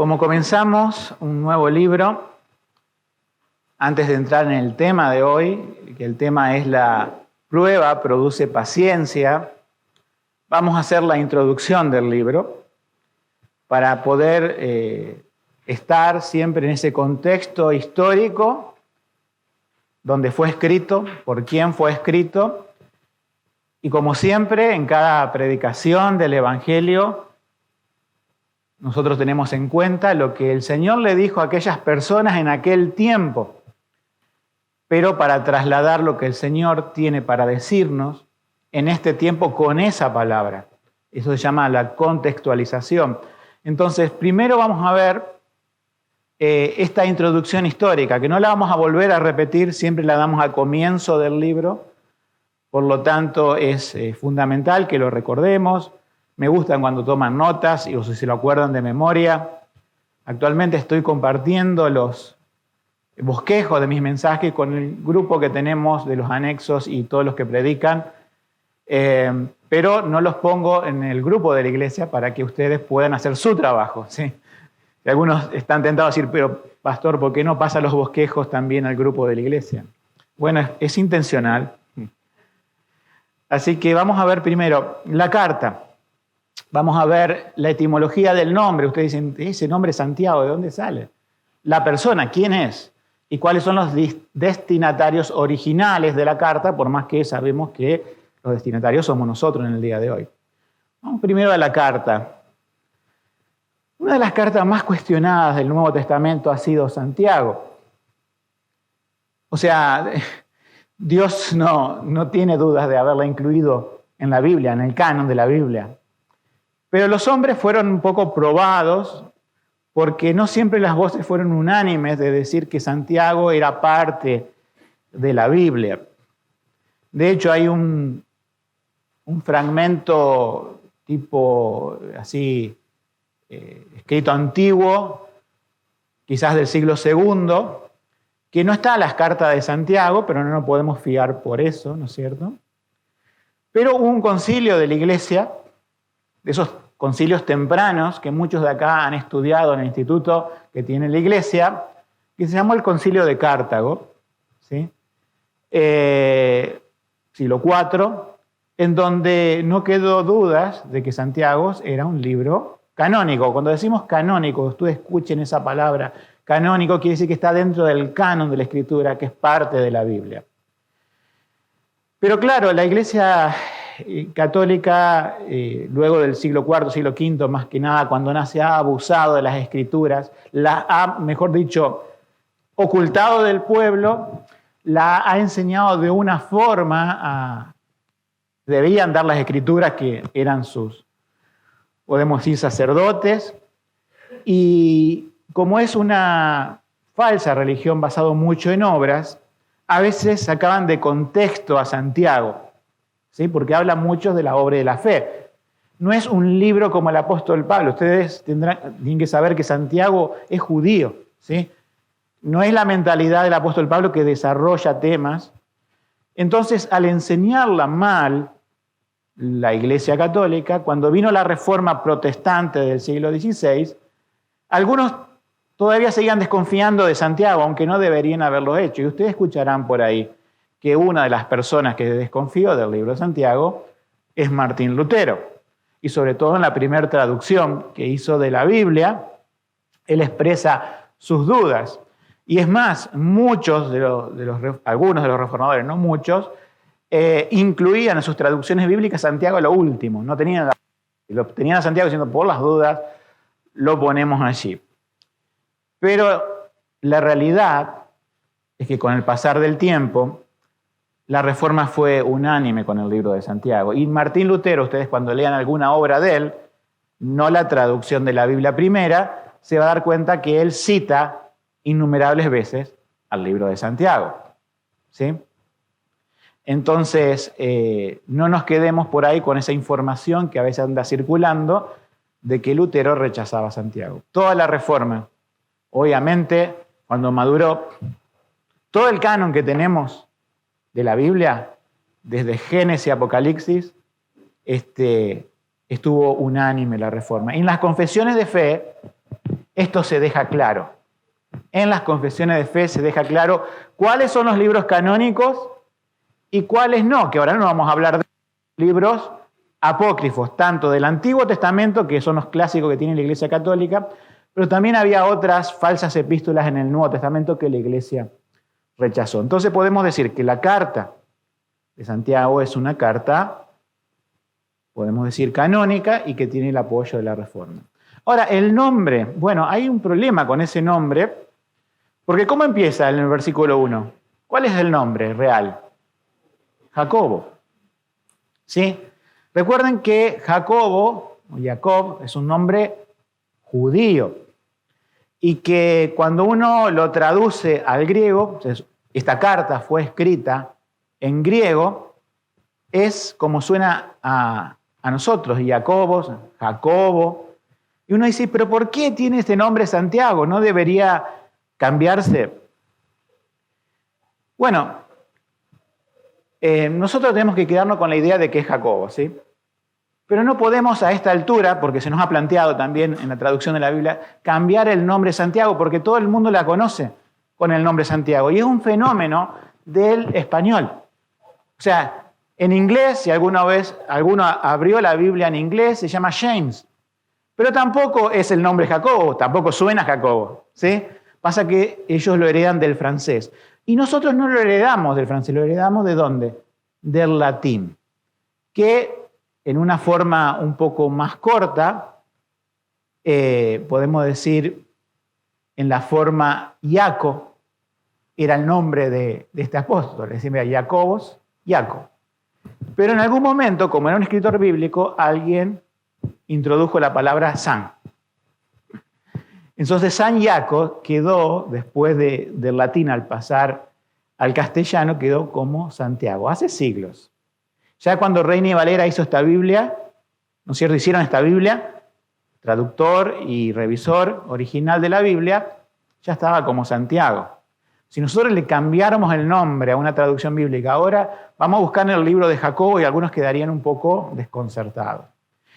Como comenzamos un nuevo libro, antes de entrar en el tema de hoy, que el tema es la prueba produce paciencia, vamos a hacer la introducción del libro para poder estar siempre en ese contexto histórico donde fue escrito, por quién fue escrito, y como siempre, en cada predicación del Evangelio, nosotros tenemos en cuenta lo que el Señor le dijo a aquellas personas en aquel tiempo, pero para trasladar lo que el Señor tiene para decirnos en este tiempo con esa palabra. Eso se llama la contextualización. Entonces, primero vamos a ver esta introducción histórica, que no la vamos a volver a repetir, siempre la damos al comienzo del libro, por lo tanto es fundamental que lo recordemos. Me gustan cuando toman notas o si se lo acuerdan de memoria. Actualmente estoy compartiendo los bosquejos de mis mensajes con el grupo que tenemos de los anexos y todos los que predican, pero no los pongo en el grupo de la iglesia para que ustedes puedan hacer su trabajo, ¿sí? Y algunos están tentados a decir, pero pastor, ¿por qué no pasa los bosquejos también al grupo de la iglesia? Bueno, es intencional. Así que vamos a ver primero la carta. Vamos a ver la etimología del nombre. Ustedes dicen, ese nombre Santiago, ¿de dónde sale? La persona, ¿quién es? Y cuáles son los destinatarios originales de la carta, por más que sabemos que los destinatarios somos nosotros en el día de hoy. Vamos primero a la carta. Una de las cartas más cuestionadas del Nuevo Testamento ha sido Santiago. O sea, Dios no tiene dudas de haberla incluido en la Biblia, en el canon de la Biblia. Pero los hombres fueron un poco probados porque no siempre las voces fueron unánimes de decir que Santiago era parte de la Biblia. De hecho, hay un fragmento tipo así, escrito antiguo, quizás del siglo II, que no está en las cartas de Santiago, pero no nos podemos fiar por eso, ¿no es cierto? Pero hubo un concilio de la iglesia, de esos concilios tempranos que muchos de acá han estudiado en el instituto que tiene la iglesia, que se llamó el Concilio de Cartago, ¿sí? Siglo IV, en donde no quedó dudas de que Santiago era un libro canónico. Cuando decimos canónico, ustedes escuchen esa palabra, canónico quiere decir que está dentro del canon de la Escritura, que es parte de la Biblia. Pero claro, la iglesia católica, luego del siglo IV, siglo V, más que nada, cuando nace, ha abusado de las Escrituras, las ha, mejor dicho, ocultado del pueblo, la ha enseñado de una forma, debían dar las Escrituras que eran sus, podemos decir, sacerdotes, y como es una falsa religión basada mucho en obras, a veces sacaban de contexto a Santiago, ¿sí? Porque habla mucho de la obra de la fe. No es un libro como el apóstol Pablo. Ustedes tienen que saber que Santiago es judío, ¿sí? No es la mentalidad del apóstol Pablo que desarrolla temas. Entonces, al enseñarla mal la Iglesia Católica, cuando vino la Reforma Protestante del siglo XVI, algunos todavía seguían desconfiando de Santiago, aunque no deberían haberlo hecho. Y ustedes escucharán por ahí que una de las personas que desconfió del libro de Santiago es Martín Lutero. Y sobre todo en la primera traducción que hizo de la Biblia, él expresa sus dudas. Y es más, algunos de los reformadores, no muchos, incluían en sus traducciones bíblicas Santiago a lo último. No tenían a Santiago diciendo, por las dudas, lo ponemos allí. Pero la realidad es que con el pasar del tiempo, la reforma fue unánime con el libro de Santiago. Y Martín Lutero, ustedes cuando lean alguna obra de él, no la traducción de la Biblia primera, se va a dar cuenta que él cita innumerables veces al libro de Santiago, ¿sí? Entonces, no nos quedemos por ahí con esa información que a veces anda circulando de que Lutero rechazaba a Santiago. Toda la reforma, obviamente, cuando maduró, todo el canon que tenemos de la Biblia, desde Génesis y Apocalipsis, estuvo unánime la reforma. Y en las confesiones de fe, esto se deja claro. En las confesiones de fe se deja claro cuáles son los libros canónicos y cuáles no, que ahora no vamos a hablar de libros apócrifos, tanto del Antiguo Testamento, que son los clásicos que tiene la Iglesia Católica, pero también había otras falsas epístolas en el Nuevo Testamento que la Iglesia rechazó. Entonces podemos decir que la carta de Santiago es una carta, podemos decir, canónica y que tiene el apoyo de la Reforma. Ahora, el nombre, bueno, hay un problema con ese nombre, porque ¿cómo empieza en el versículo 1? ¿Cuál es el nombre real? Jacobo. ¿Sí? Recuerden que Jacobo, o Jacob, es un nombre judío y que cuando uno lo traduce al griego, esta carta fue escrita en griego, es como suena a nosotros, Jacobo, y uno dice, pero ¿por qué tiene este nombre Santiago? ¿No debería cambiarse? Bueno, nosotros tenemos que quedarnos con la idea de que es Jacobo, ¿sí? Pero no podemos a esta altura, porque se nos ha planteado también en la traducción de la Biblia, cambiar el nombre Santiago, porque todo el mundo la conoce con el nombre Santiago. Y es un fenómeno del español. O sea, en inglés, si alguna vez alguno abrió la Biblia en inglés, se llama James. Pero tampoco es el nombre Jacobo, tampoco suena Jacobo, ¿sí? Pasa que ellos lo heredan del francés. Y nosotros no lo heredamos del francés, lo heredamos ¿de dónde? Del latín. Que en una forma un poco más corta, podemos decir en la forma Iaco, era el nombre de este apóstol. Es decir, mira, Jacobos, Iaco. Pero en algún momento, como era un escritor bíblico, alguien introdujo la palabra San. Entonces San Iaco quedó, después del latín al pasar al castellano, quedó como Santiago, hace siglos. Ya cuando Reina y Valera hizo esta Biblia, ¿no es cierto? Hicieron esta Biblia, traductor y revisor original de la Biblia, ya estaba como Santiago. Si nosotros le cambiáramos el nombre a una traducción bíblica ahora, vamos a buscar en el libro de Jacobo y algunos quedarían un poco desconcertados.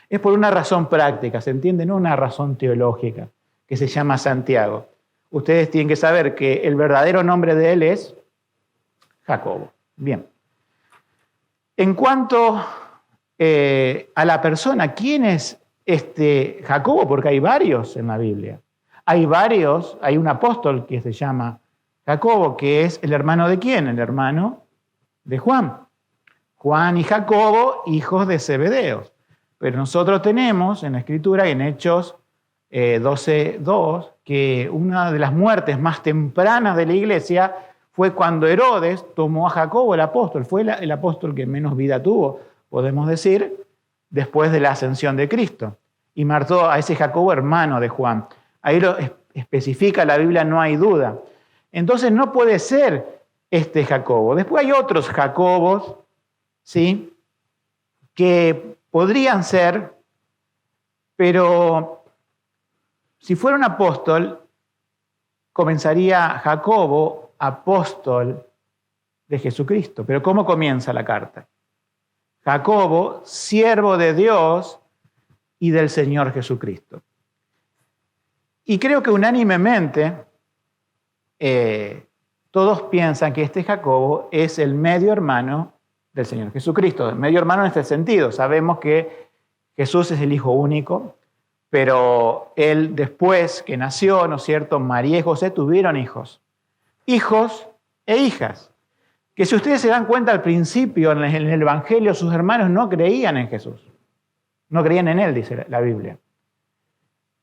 Es por una razón práctica, ¿se entiende? No una razón teológica, que se llama Santiago. Ustedes tienen que saber que el verdadero nombre de él es Jacobo. Bien. En cuanto a la persona, ¿quién es este Jacobo? Porque hay varios en la Biblia. Hay un apóstol que se llama Jacobo, que es el hermano de ¿quién? El hermano de Juan. Juan y Jacobo, hijos de Zebedeo. Pero nosotros tenemos en la Escritura, en Hechos 12:2, que una de las muertes más tempranas de la iglesia fue cuando Herodes tomó a Jacobo, el apóstol. Fue el apóstol que menos vida tuvo, podemos decir, después de la ascensión de Cristo. Y mató a ese Jacobo, hermano de Juan. Ahí lo especifica la Biblia, no hay duda. Entonces no puede ser este Jacobo. Después hay otros Jacobos, ¿sí?, que podrían ser, pero si fuera un apóstol, comenzaría Jacobo, apóstol de Jesucristo. Pero ¿cómo comienza la carta? Jacobo, siervo de Dios y del Señor Jesucristo. Y creo que unánimemente todos piensan que este Jacobo es el medio hermano del Señor Jesucristo. Medio hermano en este sentido. Sabemos que Jesús es el Hijo único, pero él después que nació, ¿no es cierto?, María y José tuvieron hijos e hijas. Que si ustedes se dan cuenta al principio en el Evangelio, sus hermanos no creían en Jesús. No creían en él, dice la Biblia.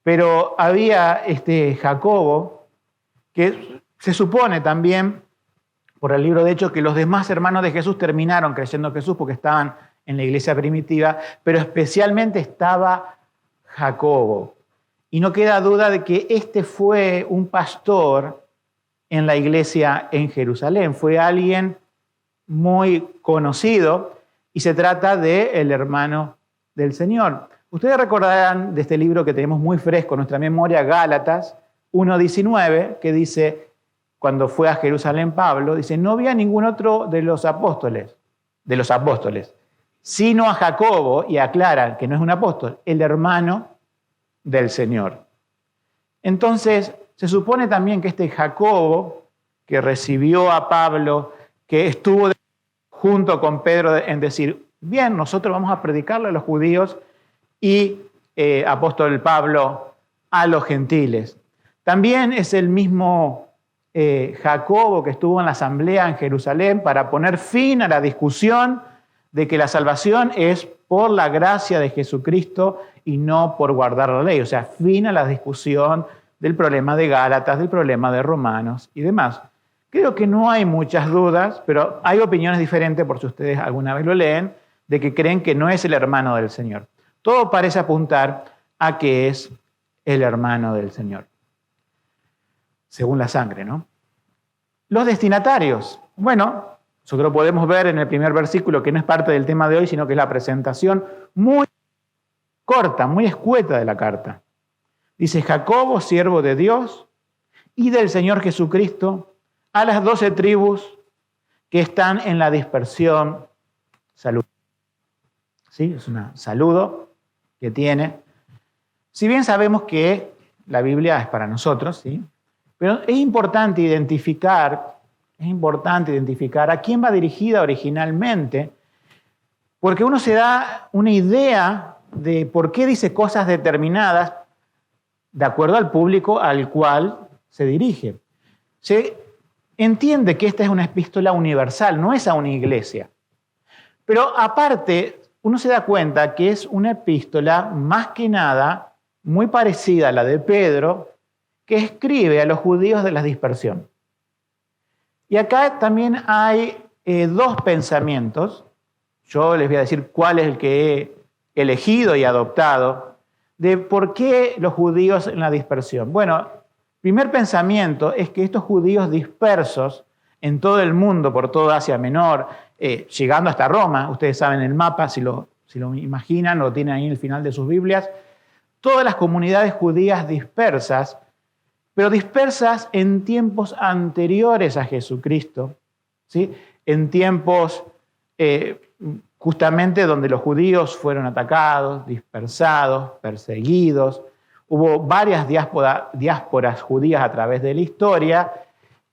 Pero había este Jacobo, que se supone también, por el libro de Hechos, que los demás hermanos de Jesús terminaron creyendo en Jesús porque estaban en la iglesia primitiva, pero especialmente estaba Jacobo. Y no queda duda de que este fue un pastor en la iglesia en Jerusalén. Fue alguien muy conocido y se trata del hermano del Señor. Ustedes recordarán de este libro que tenemos muy fresco en nuestra memoria, Gálatas 1:19, que dice, cuando fue a Jerusalén Pablo, dice, no había ningún otro de los apóstoles, sino a Jacobo, y aclara que no es un apóstol, el hermano del Señor. Entonces, se supone también que este Jacobo, que recibió a Pablo, que estuvo junto con Pedro en decir, bien, nosotros vamos a predicarle a los judíos y apóstol Pablo a los gentiles. También es el mismo Jacobo que estuvo en la asamblea en Jerusalén para poner fin a la discusión de que la salvación es por la gracia de Jesucristo y no por guardar la ley. O sea, fin a la discusión del problema de Gálatas, del problema de Romanos y demás. Creo que no hay muchas dudas, pero hay opiniones diferentes, por si ustedes alguna vez lo leen, de que creen que no es el hermano del Señor. Todo parece apuntar a que es el hermano del Señor, según la sangre, ¿no? Los destinatarios. Bueno, nosotros podemos ver en el primer versículo, que no es parte del tema de hoy, sino que es la presentación muy corta, muy escueta de la carta. Dice, Jacobo, siervo de Dios y del Señor Jesucristo, a las 12 tribus que están en la dispersión, salud. ¿Sí? Es un saludo que tiene. Si bien sabemos que la Biblia es para nosotros, ¿sí? Pero es importante identificar a quién va dirigida originalmente, porque uno se da una idea de por qué dice cosas determinadas de acuerdo al público al cual se dirige. Se entiende que esta es una epístola universal, no es a una iglesia. Pero aparte, uno se da cuenta que es una epístola más que nada muy parecida a la de Pedro, que escribe a los judíos de la dispersión. Y acá también hay dos pensamientos. Yo les voy a decir cuál es el que he elegido y adoptado, de por qué los judíos en la dispersión. Bueno, primer pensamiento es que estos judíos dispersos en todo el mundo, por toda Asia Menor, llegando hasta Roma, ustedes saben el mapa, si lo imaginan, lo tienen ahí en el final de sus Biblias, todas las comunidades judías dispersas, pero dispersas en tiempos anteriores a Jesucristo, ¿sí? En tiempos justamente donde los judíos fueron atacados, dispersados, perseguidos. Hubo varias diásporas judías a través de la historia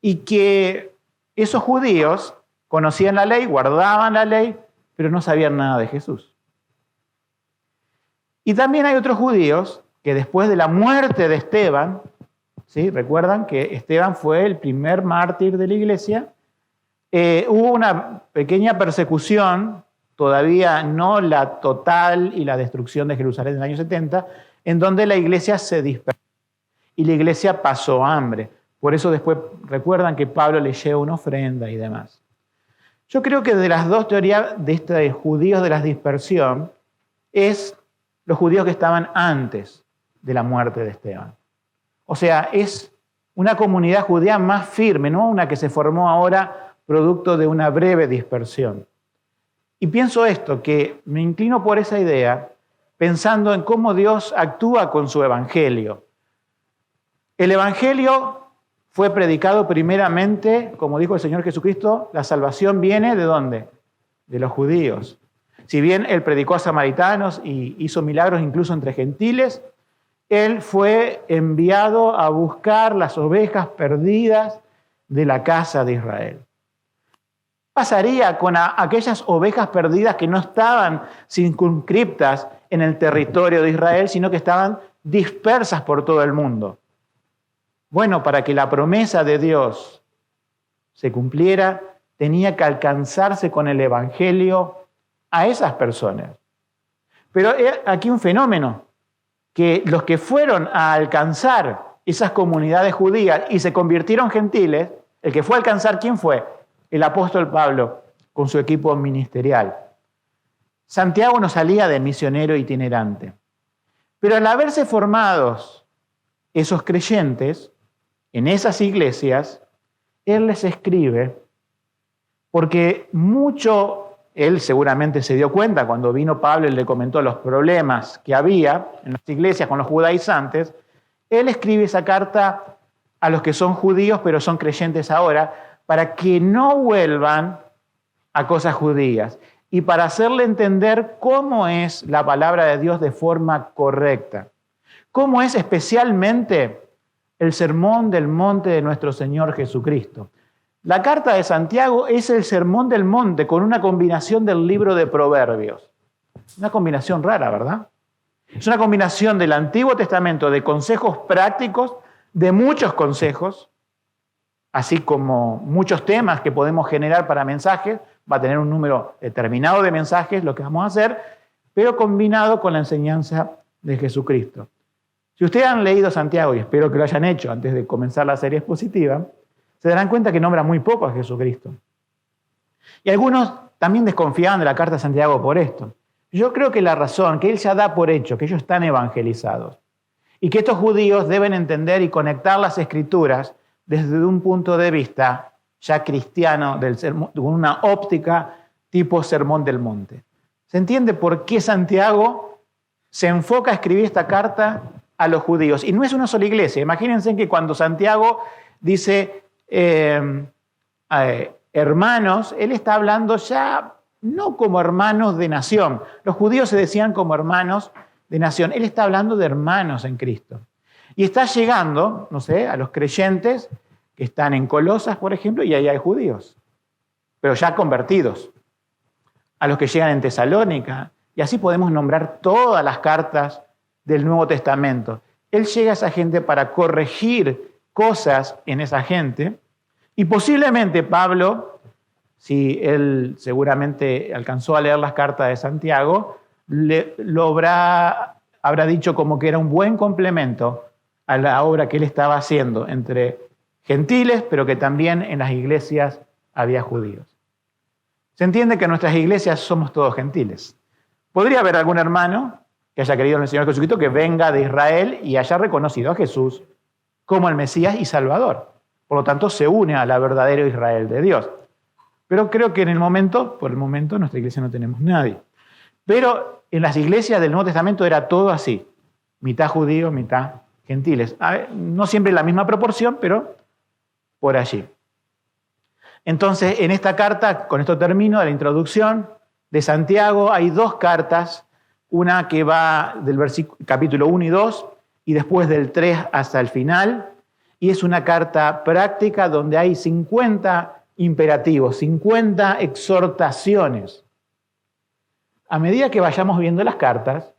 y que esos judíos conocían la ley, guardaban la ley, pero no sabían nada de Jesús. Y también hay otros judíos que después de la muerte de Esteban, ¿sí? Recuerdan que Esteban fue el primer mártir de la iglesia, hubo una pequeña persecución, todavía no la total y la destrucción de Jerusalén en el año 70, en donde la iglesia se dispersó y la iglesia pasó hambre. Por eso después recuerdan que Pablo le lleva una ofrenda y demás. Yo creo que de las dos teorías de estos judíos de la dispersión es los judíos que estaban antes de la muerte de Esteban. O sea, es una comunidad judía más firme, no una que se formó ahora producto de una breve dispersión. Y pienso esto, que me inclino por esa idea, pensando en cómo Dios actúa con su evangelio. El evangelio fue predicado primeramente, como dijo el Señor Jesucristo, la salvación viene ¿de dónde? De los judíos. Si bien Él predicó a samaritanos y hizo milagros incluso entre gentiles, Él fue enviado a buscar las ovejas perdidas de la casa de Israel. ¿Qué pasaría con aquellas ovejas perdidas que no estaban circunscriptas en el territorio de Israel, sino que estaban dispersas por todo el mundo? Bueno, para que la promesa de Dios se cumpliera, tenía que alcanzarse con el evangelio a esas personas. Pero aquí un fenómeno, que los que fueron a alcanzar esas comunidades judías y se convirtieron gentiles, el que fue a alcanzar, ¿quién fue? El apóstol Pablo, con su equipo ministerial. Santiago no salía de misionero itinerante. Pero al haberse formados esos creyentes en esas iglesias, él les escribe, porque él seguramente se dio cuenta cuando vino Pablo y le comentó los problemas que había en las iglesias con los judaizantes, él escribe esa carta a los que son judíos pero son creyentes ahora, para que no vuelvan a cosas judías y para hacerle entender cómo es la palabra de Dios de forma correcta. Cómo es especialmente el sermón del monte de nuestro Señor Jesucristo. La carta de Santiago es el sermón del monte con una combinación del libro de Proverbios. Una combinación rara, ¿verdad? Es una combinación del Antiguo Testamento de consejos prácticos, de muchos consejos, así como muchos temas que podemos generar para mensajes. Va a tener un número determinado de mensajes, lo que vamos a hacer, pero combinado con la enseñanza de Jesucristo. Si ustedes han leído Santiago, y espero que lo hayan hecho antes de comenzar la serie expositiva, se darán cuenta que nombra muy poco a Jesucristo. Y algunos también desconfiaban de la carta de Santiago por esto. Yo creo que la razón, que él ya da por hecho, que ellos están evangelizados, y que estos judíos deben entender y conectar las Escrituras desde un punto de vista ya cristiano, con una óptica tipo Sermón del Monte. ¿Se entiende por qué Santiago se enfoca a escribir esta carta a los judíos? Y no es una sola iglesia. Imagínense que cuando Santiago dice hermanos, él está hablando ya no como hermanos de nación. Los judíos se decían como hermanos de nación. Él está hablando de hermanos en Cristo. Y está llegando, no sé, a los creyentes que están en Colosas, por ejemplo, y ahí hay judíos, pero ya convertidos. A los que llegan en Tesalónica, y así podemos nombrar todas las cartas del Nuevo Testamento. Él llega a esa gente para corregir cosas en esa gente, y posiblemente Pablo, si él seguramente alcanzó a leer las cartas de Santiago, habrá dicho como que era un buen complemento a la obra que él estaba haciendo entre gentiles, pero que también en las iglesias había judíos. Se entiende que en nuestras iglesias somos todos gentiles. Podría haber algún hermano que haya creído en el Señor Jesucristo que venga de Israel y haya reconocido a Jesús como el Mesías y Salvador. Por lo tanto, se une a la verdadera Israel de Dios. Pero creo que por el momento, en nuestra iglesia no tenemos nadie. Pero en las iglesias del Nuevo Testamento era todo así. Mitad judíos, mitad gentiles. No siempre en la misma proporción, pero por allí. Entonces, en esta carta, con esto termino de la introducción de Santiago, hay dos cartas, una que va del capítulo 1 y 2, y después del 3 hasta el final, y es una carta práctica donde hay 50 imperativos, 50 exhortaciones. A medida que vayamos viendo las cartas,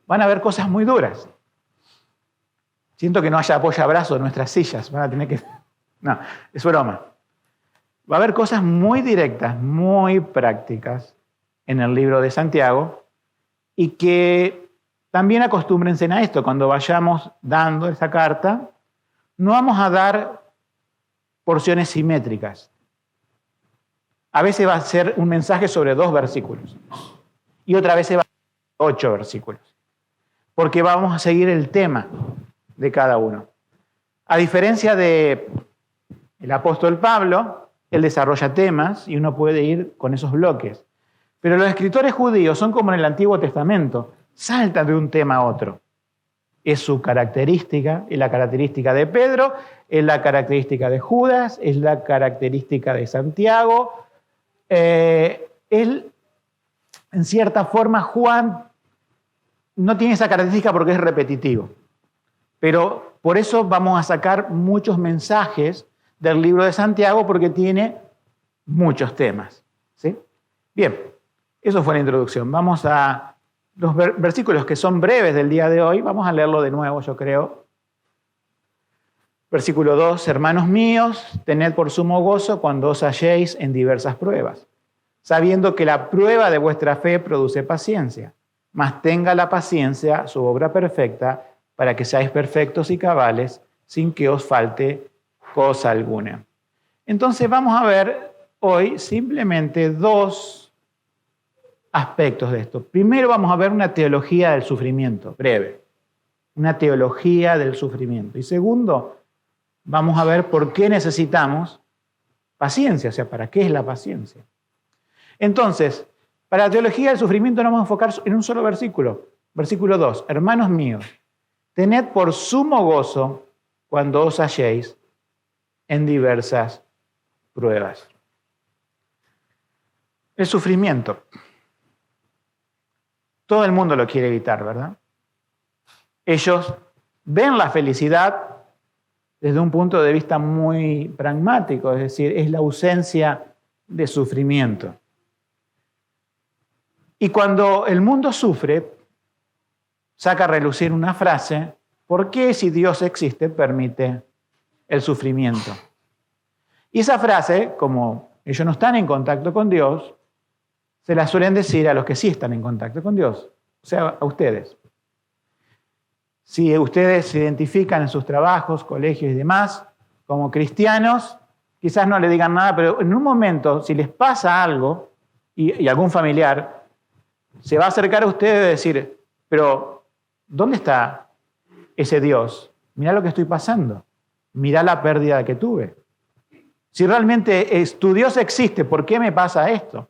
van a haber cosas muy duras. Siento que no haya apoyabrazo en nuestras sillas, van a tener que... No, es broma. Va a haber cosas muy directas, muy prácticas en el libro de Santiago y que también acostúmbrense a esto. Cuando vayamos dando esa carta, no vamos a dar porciones simétricas. A veces va a ser un mensaje sobre 2 versículos y otra vez va a ser 8 versículos, porque vamos a seguir el tema de cada uno. A diferencia del apóstol Pablo, él desarrolla temas y uno puede ir con esos bloques. Pero los escritores judíos son como en el Antiguo Testamento, saltan de un tema a otro. Es su característica, es la característica de Pedro, es la característica de Judas, es la característica de Santiago. Él, en cierta forma, Juan no tiene esa característica porque es repetitivo. Pero por eso vamos a sacar muchos mensajes del libro de Santiago porque tiene muchos temas. ¿Sí? Bien, eso fue la introducción. Vamos a los versículos que son breves del día de hoy. Vamos a leerlo de nuevo, yo creo. Versículo 2, hermanos míos, tened por sumo gozo cuando os halléis en diversas pruebas, sabiendo que la prueba de vuestra fe produce paciencia, mas tenga la paciencia su obra perfecta, para que seáis perfectos y cabales, sin que os falte cosa alguna. Entonces vamos a ver hoy simplemente 2 aspectos de esto. Primero vamos a ver una teología del sufrimiento, breve. Una teología del sufrimiento. Y segundo, vamos a ver por qué necesitamos paciencia, o sea, ¿para qué es la paciencia? Entonces, para la teología del sufrimiento nos vamos a enfocar en un solo versículo. Versículo 2, hermanos míos, tened por sumo gozo cuando os halléis en diversas pruebas. El sufrimiento. Todo el mundo lo quiere evitar, ¿verdad? Ellos ven la felicidad desde un punto de vista muy pragmático, es decir, es la ausencia de sufrimiento. Y cuando el mundo sufre, saca a relucir una frase: ¿por qué, si Dios existe, permite el sufrimiento? Y esa frase, como ellos no están en contacto con Dios, se la suelen decir a los que sí están en contacto con Dios, o sea, a ustedes. Si ustedes se identifican en sus trabajos, colegios y demás como cristianos, quizás no le digan nada, pero en un momento, si les pasa algo y algún familiar se va a acercar a ustedes y decir: pero ¿dónde está ese Dios? Mirá lo que estoy pasando, mirá la pérdida que tuve. Si realmente tu Dios existe, ¿por qué me pasa esto?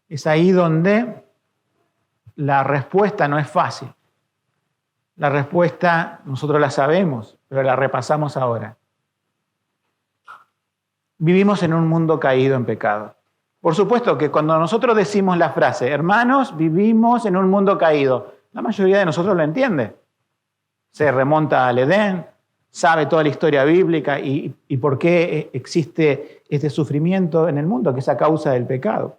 Es ahí donde la respuesta no es fácil. La respuesta nosotros la sabemos, pero la repasamos ahora. Vivimos en un mundo caído en pecado. Por supuesto que cuando nosotros decimos la frase: hermanos, vivimos en un mundo caído, la mayoría de nosotros lo entiende. Se remonta al Edén, sabe toda la historia bíblica y por qué existe este sufrimiento en el mundo, que es a causa del pecado.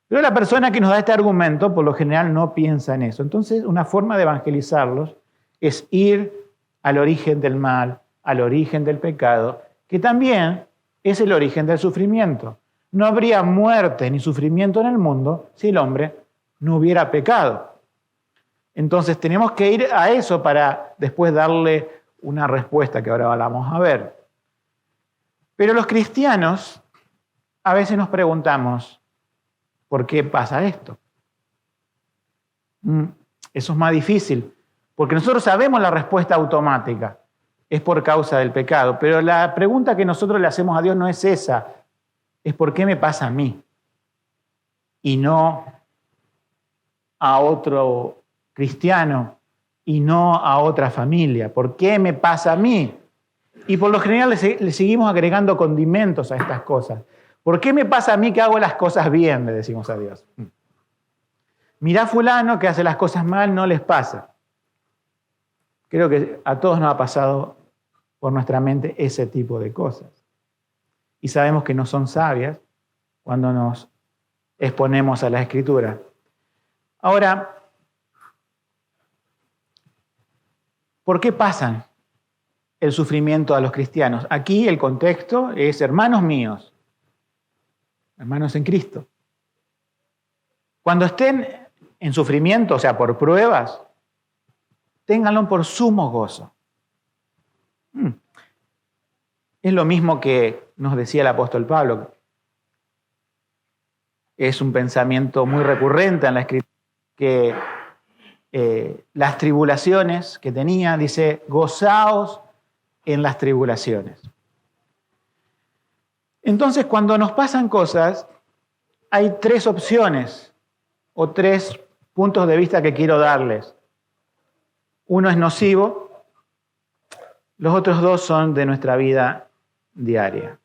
Pero la persona que nos da este argumento, por lo general, no piensa en eso. Entonces, una forma de evangelizarlos es ir al origen del mal, al origen del pecado, que también es el origen del sufrimiento. No habría muerte ni sufrimiento en el mundo si el hombre no hubiera pecado. Entonces, tenemos que ir a eso para después darle una respuesta que ahora vamos a ver. Pero los cristianos a veces nos preguntamos: ¿por qué pasa esto? Eso es más difícil, porque nosotros sabemos la respuesta automática: es por causa del pecado. Pero la pregunta que nosotros le hacemos a Dios no es esa, es ¿por qué me pasa a mí? Y no a otro cristiano, y no a otra familia. ¿Por qué me pasa a mí? Y por lo general le seguimos agregando condimentos a estas cosas. ¿Por qué me pasa a mí que hago las cosas bien?, le decimos a Dios. Mirá fulano que hace las cosas mal, no les pasa. Creo que a todos nos ha pasado por nuestra mente ese tipo de cosas. Y sabemos que no son sabias cuando nos exponemos a la Escritura. Ahora, ¿por qué pasan el sufrimiento a los cristianos? Aquí el contexto es: hermanos míos, hermanos en Cristo. Cuando estén en sufrimiento, o sea, por pruebas, ténganlo por sumo gozo. Es lo mismo que nos decía el apóstol Pablo. Es un pensamiento muy recurrente en la Escritura, que las tribulaciones que tenía, dice: gozaos en las tribulaciones. Entonces, cuando nos pasan cosas, hay tres opciones o tres puntos de vista que quiero darles. Uno es nocivo, los otros dos son de nuestra vida diaria.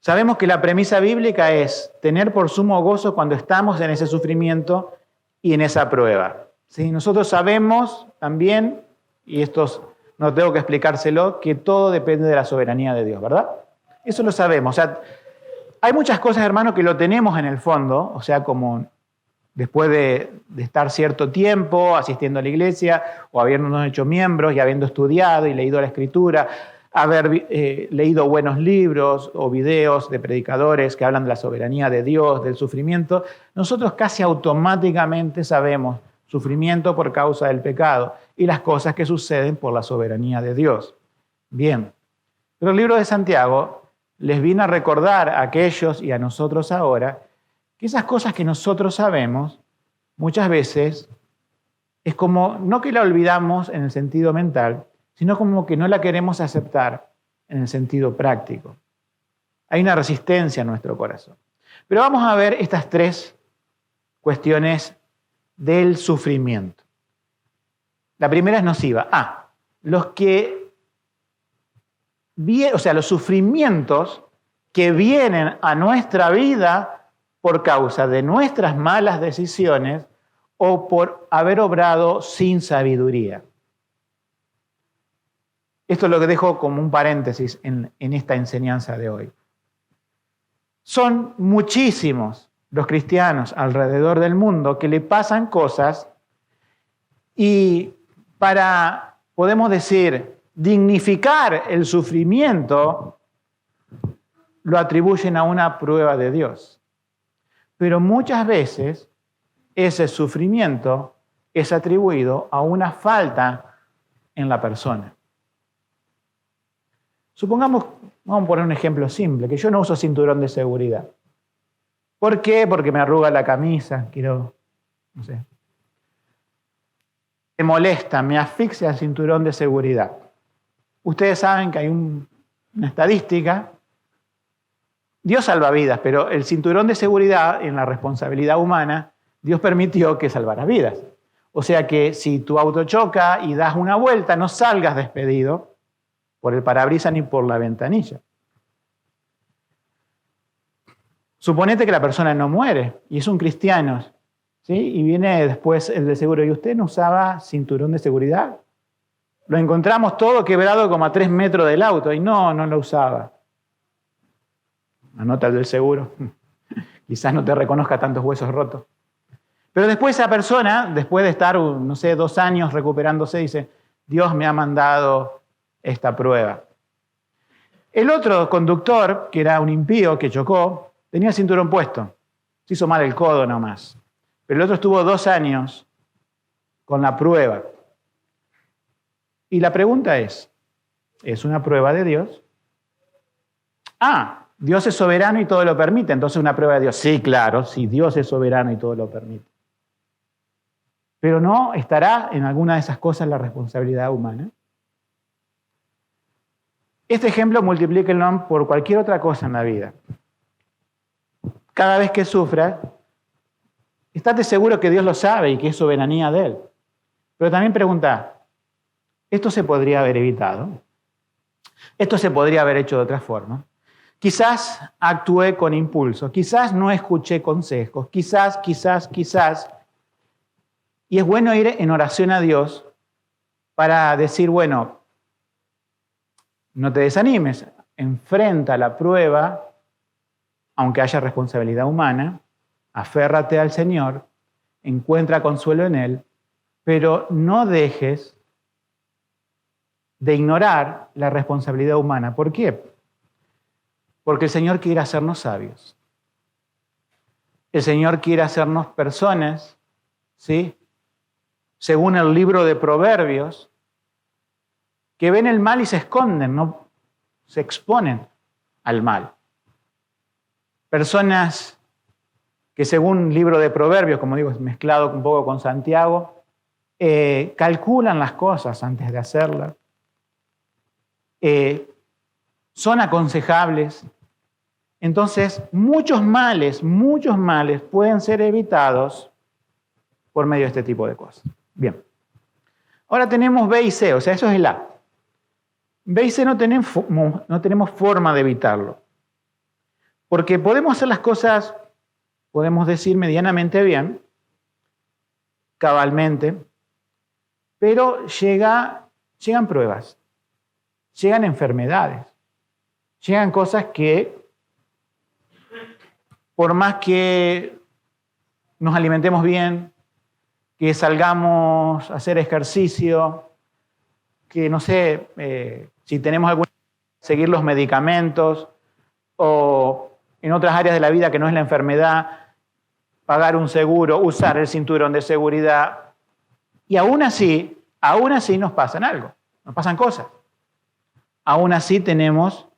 Sabemos que la premisa bíblica es tener por sumo gozo cuando estamos en ese sufrimiento y en esa prueba. ¿Sí? Nosotros sabemos también, y esto no tengo que explicárselo, que todo depende de la soberanía de Dios, ¿verdad? Eso lo sabemos. O sea, hay muchas cosas, hermanos, que lo tenemos en el fondo, o sea, como después de estar cierto tiempo asistiendo a la iglesia o habiéndonos hecho miembros y habiendo estudiado y leído la Escritura, haber leído buenos libros o videos de predicadores que hablan de la soberanía de Dios, del sufrimiento, nosotros casi automáticamente sabemos sufrimiento por causa del pecado y las cosas que suceden por la soberanía de Dios. Bien, pero el libro de Santiago les viene a recordar a aquellos y a nosotros ahora que esas cosas que nosotros sabemos muchas veces es como, no que la olvidamos en el sentido mental, sino como que no la queremos aceptar en el sentido práctico. Hay una resistencia en nuestro corazón. Pero vamos a ver estas tres cuestiones del sufrimiento. La primera es nociva. Los sufrimientos que vienen a nuestra vida por causa de nuestras malas decisiones o por haber obrado sin sabiduría. Esto es lo que dejo como un paréntesis en esta enseñanza de hoy. Son muchísimos los cristianos alrededor del mundo que le pasan cosas y para, podemos decir, dignificar el sufrimiento, lo atribuyen a una prueba de Dios. Pero muchas veces ese sufrimiento es atribuido a una falta en la persona. Supongamos, vamos a poner un ejemplo simple, que yo no uso cinturón de seguridad. ¿Por qué? Porque me arruga la camisa, no sé. Me molesta, me asfixia el cinturón de seguridad. Ustedes saben que hay una estadística. Dios salva vidas, pero el cinturón de seguridad, en la responsabilidad humana, Dios permitió que salvara vidas. O sea que si tu auto choca y das una vuelta, no salgas despedido por el parabrisas ni por la ventanilla. Suponete que la persona no muere y es un cristiano, ¿sí? Y viene después el de seguro. ¿Y usted no usaba cinturón de seguridad? Lo encontramos todo quebrado como a 3 metros del auto y no lo usaba. Anota el del seguro. Quizás no te reconozca tantos huesos rotos. Pero después esa persona, después de estar, 2 años recuperándose, dice, Dios me ha mandado esta prueba. El otro conductor, que era un impío que chocó, tenía el cinturón puesto. Se hizo mal el codo nomás. Pero el otro estuvo 2 años con la prueba. Y la pregunta ¿es una prueba de Dios? Dios es soberano y todo lo permite, entonces una prueba de Dios. Sí, claro, sí, Dios es soberano y todo lo permite. Pero no estará en alguna de esas cosas la responsabilidad humana. Este ejemplo multiplíquenlo por cualquier otra cosa en la vida. Cada vez que sufras, estate seguro que Dios lo sabe y que es soberanía de Él. Pero también pregunta, ¿esto se podría haber evitado? ¿Esto se podría haber hecho de otra forma? Quizás actué con impulso, quizás no escuché consejos, quizás. Y es bueno ir en oración a Dios para decir, bueno, no te desanimes, enfrenta la prueba, aunque haya responsabilidad humana, aférrate al Señor, encuentra consuelo en Él, pero no dejes de ignorar la responsabilidad humana. ¿Por qué? Porque el Señor quiere hacernos sabios. El Señor quiere hacernos personas, ¿sí? Según el libro de Proverbios, que ven el mal y se esconden, no se exponen al mal. Personas que según el libro de Proverbios, como digo, es mezclado un poco con Santiago, calculan las cosas antes de hacerlas. Son aconsejables. Entonces, muchos males pueden ser evitados por medio de este tipo de cosas. Bien. Ahora tenemos B y C, o sea, eso es el A. B y C no tenemos forma de evitarlo. Porque podemos hacer las cosas, podemos decir, medianamente bien, cabalmente, pero llegan pruebas, llegan enfermedades, llegan cosas que, por más que nos alimentemos bien, que salgamos a hacer ejercicio, que no sé, si tenemos algún seguir los medicamentos o en otras áreas de la vida que no es la enfermedad, pagar un seguro, usar el cinturón de seguridad. Y aún así nos pasan algo, nos pasan cosas. Aún así tenemos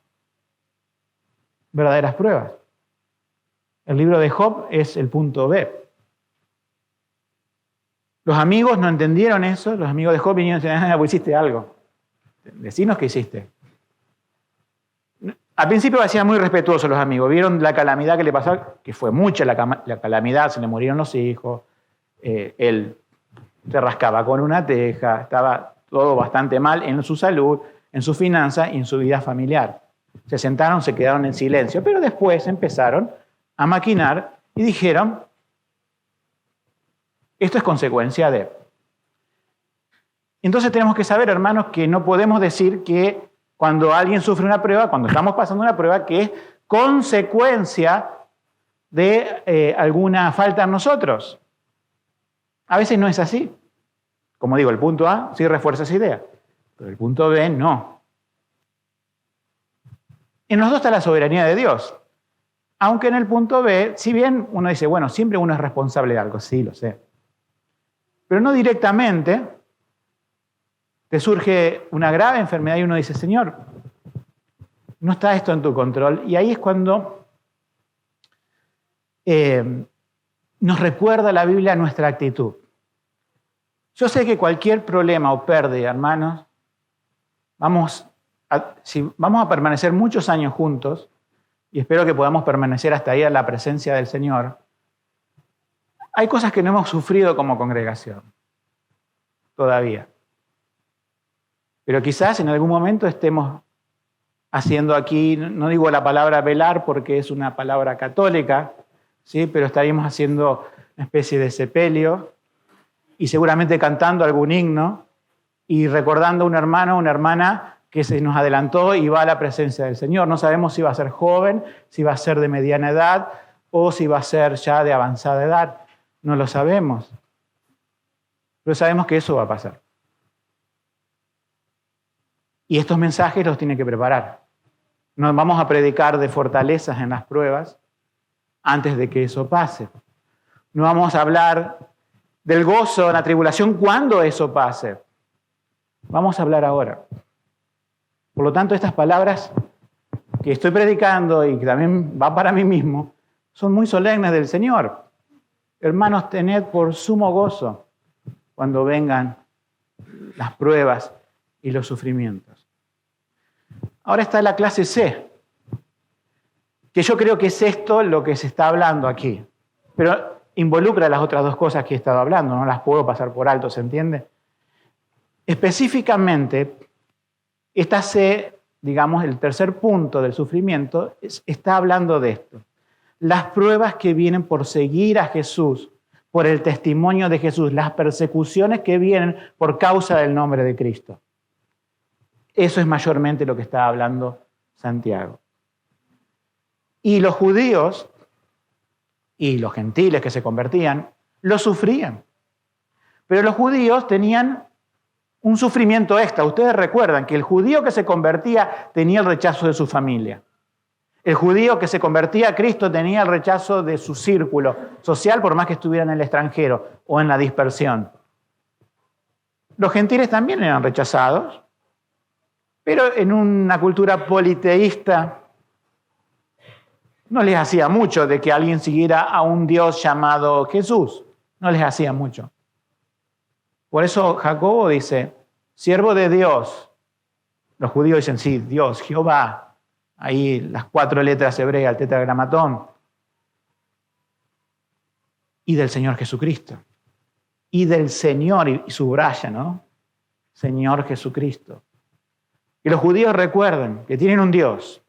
verdaderas pruebas. El libro de Job es el punto B. Los amigos no entendieron eso, los amigos de Job vinieron y dijeron, pues hiciste algo. Decinos qué hiciste. Al principio hacían muy respetuosos los amigos, vieron la calamidad que le pasó, que fue mucha la calamidad, se le murieron los hijos, él se rascaba con una teja, estaba todo bastante mal en su salud, en su finanza y en su vida familiar. Se sentaron, se quedaron en silencio, pero después empezaron a maquinar y dijeron, esto es consecuencia de. Entonces tenemos que saber, hermanos, que no podemos decir que cuando alguien sufre una prueba, cuando estamos pasando una prueba, que es consecuencia de alguna falta en nosotros. A veces no es así. Como digo, el punto A sí refuerza esa idea, pero el punto B no. En los dos está la soberanía de Dios. Aunque en el punto B, si bien uno dice, bueno, siempre uno es responsable de algo, sí, lo sé. Pero no directamente te surge una grave enfermedad y uno dice, Señor, no está esto en tu control. Y ahí es cuando nos recuerda la Biblia nuestra actitud. Yo sé que cualquier problema o pérdida, hermanos, si vamos a permanecer muchos años juntos, y espero que podamos permanecer hasta ahí en la presencia del Señor, hay cosas que no hemos sufrido como congregación, todavía. Pero quizás en algún momento estemos haciendo aquí, no digo la palabra velar porque es una palabra católica, ¿sí? Pero estaríamos haciendo una especie de sepelio y seguramente cantando algún himno y recordando a un hermano o una hermana que se nos adelantó y va a la presencia del Señor. No sabemos si va a ser joven, si va a ser de mediana edad o si va a ser ya de avanzada edad. No lo sabemos. Pero sabemos que eso va a pasar. Y estos mensajes los tiene que preparar. No vamos a predicar de fortalezas en las pruebas antes de que eso pase. No vamos a hablar del gozo en la tribulación cuando eso pase. Vamos a hablar ahora. Por lo tanto, estas palabras que estoy predicando y que también va para mí mismo, son muy solemnes del Señor. Hermanos, tened por sumo gozo cuando vengan las pruebas y los sufrimientos. Ahora está la clase C, que yo creo que es esto lo que se está hablando aquí, pero involucra las otras dos cosas que he estado hablando, no las puedo pasar por alto, ¿se entiende? Específicamente, esta C, digamos, el tercer punto del sufrimiento, está hablando de esto. Las pruebas que vienen por seguir a Jesús, por el testimonio de Jesús, las persecuciones que vienen por causa del nombre de Cristo. Eso es mayormente lo que está hablando Santiago. Y los judíos y los gentiles que se convertían, lo sufrían. Pero los judíos tenían un sufrimiento extra. Ustedes recuerdan que el judío que se convertía tenía el rechazo de su familia. El judío que se convertía a Cristo tenía el rechazo de su círculo social, por más que estuviera en el extranjero o en la dispersión. Los gentiles también eran rechazados, pero en una cultura politeísta no les hacía mucho de que alguien siguiera a un Dios llamado Jesús. No les hacía mucho. Por eso Jacobo dice, siervo de Dios. Los judíos dicen, sí, Dios, Jehová. Ahí las 4 letras hebreas, el tetragramatón. Y del Señor Jesucristo. Y del Señor, y subraya, ¿no? Señor Jesucristo. Que los judíos recuerden que tienen un Dios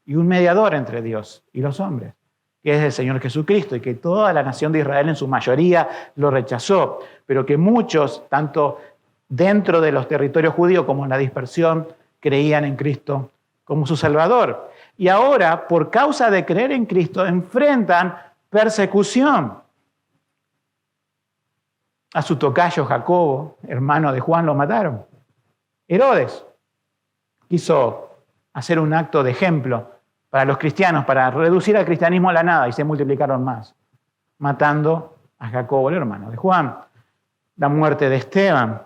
y un mediador entre Dios y los hombres, que es el Señor Jesucristo, y que toda la nación de Israel en su mayoría lo rechazó, pero que muchos, tanto dentro de los territorios judíos como en la dispersión, creían en Cristo como su Salvador. Y ahora, por causa de creer en Cristo, enfrentan persecución. A su tocayo Jacobo, hermano de Juan, lo mataron. Herodes quiso hacer un acto de ejemplo para los cristianos, para reducir al cristianismo a la nada, y se multiplicaron más, matando a Jacobo, el hermano de Juan, la muerte de Esteban.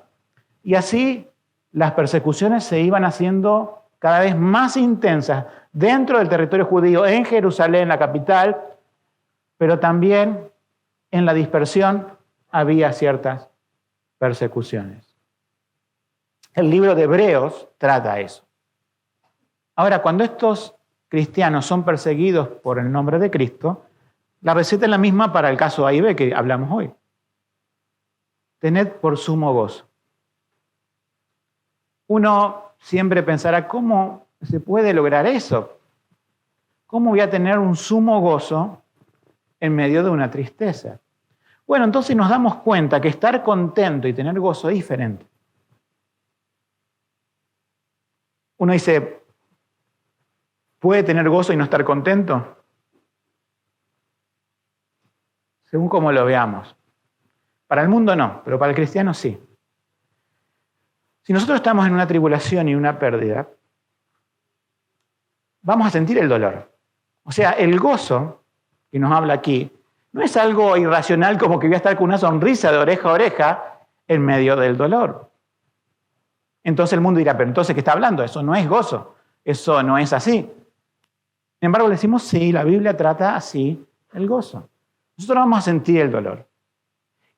Y así las persecuciones se iban haciendo cada vez más intensas dentro del territorio judío, en Jerusalén, la capital, pero también en la dispersión había ciertas persecuciones. El libro de Hebreos trata eso. Ahora, cuando estos cristianos son perseguidos por el nombre de Cristo, la receta es la misma para el caso A y B que hablamos hoy. Tened por sumo gozo. Uno siempre pensará, ¿cómo se puede lograr eso? ¿Cómo voy a tener un sumo gozo en medio de una tristeza? Bueno, entonces nos damos cuenta que estar contento y tener gozo es diferente. Uno dice, ¿puede tener gozo y no estar contento? Según como lo veamos. Para el mundo no, pero para el cristiano sí. Si nosotros estamos en una tribulación y una pérdida, vamos a sentir el dolor. O sea, el gozo que nos habla aquí no es algo irracional como que voy a estar con una sonrisa de oreja a oreja en medio del dolor. Entonces el mundo dirá, pero entonces, ¿qué está hablando? Eso no es gozo, eso no es así. Sin embargo, le decimos, sí, la Biblia trata así el gozo. Nosotros vamos a sentir el dolor.